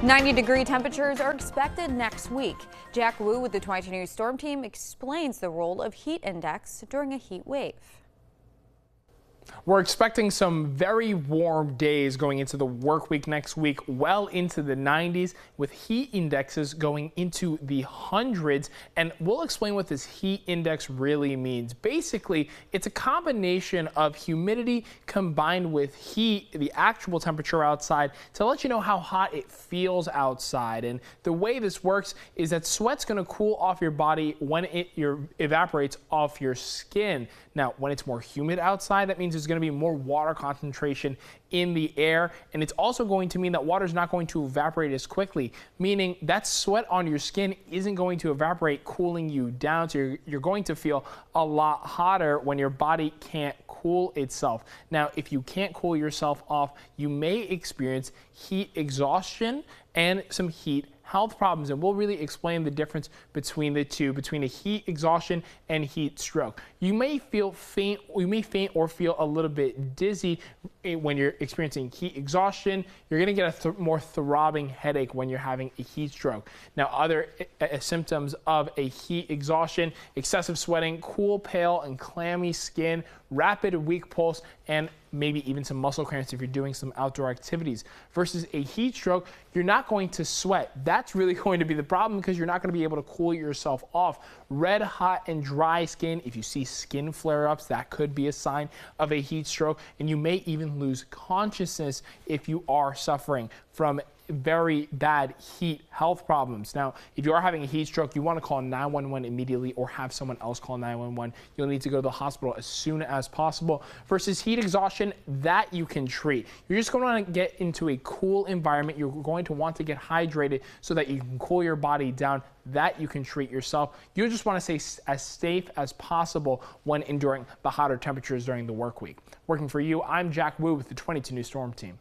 90-degree temperatures are expected next week. Jack Wu with the 22 News Storm Team explains the role of heat index during a heat wave. We're expecting some very warm days going into the work week next week, well into the 90s, with heat indexes going into the hundreds. And we'll explain what this heat index really means. Basically, it's a combination of humidity combined with heat, the actual temperature outside, to let you know how hot it feels outside. And the way this works is that sweat's going to cool off your body when it evaporates off your skin. Now, when it's more humid outside, that means there's going to be more water concentration in the air, and it's also going to mean that water is not going to evaporate as quickly, meaning that sweat on your skin isn't going to evaporate, cooling you down. So you're going to feel a lot hotter when your body can't cool itself. Now, if you can't cool yourself off, you may experience heat exhaustion and some heat health problems, and we'll really explain the difference between the two, between a heat exhaustion and heat stroke. You may feel faint, or feel a little bit dizzy when you're experiencing heat exhaustion. You're going to get a more throbbing headache when you're having a heat stroke. Now, other symptoms of a heat exhaustion: excessive sweating, cool, pale, and clammy skin, rapid, weak pulse, and maybe even some muscle cramps if you're doing some outdoor activities. Versus a heat stroke, you're not going to sweat. That's really going to be the problem, because you're not going to be able to cool yourself off. Red, hot, and dry skin. If you see skin flare-ups, that could be a sign of a heat stroke, and you may even lose consciousness if you are suffering from very bad heat health problems. Now, if you are having a heat stroke, you want to call 911 immediately, or have someone else call 911. You'll need to go to the hospital as soon as possible. Versus heat exhaustion, that you can treat. You're just going to get into a cool environment. You're going to want to get hydrated so that you can cool your body down. That you can treat yourself. You just want to stay as safe as possible when enduring the hotter temperatures during the work week. Working for you, I'm Jack Wu with the 22 News Storm Team.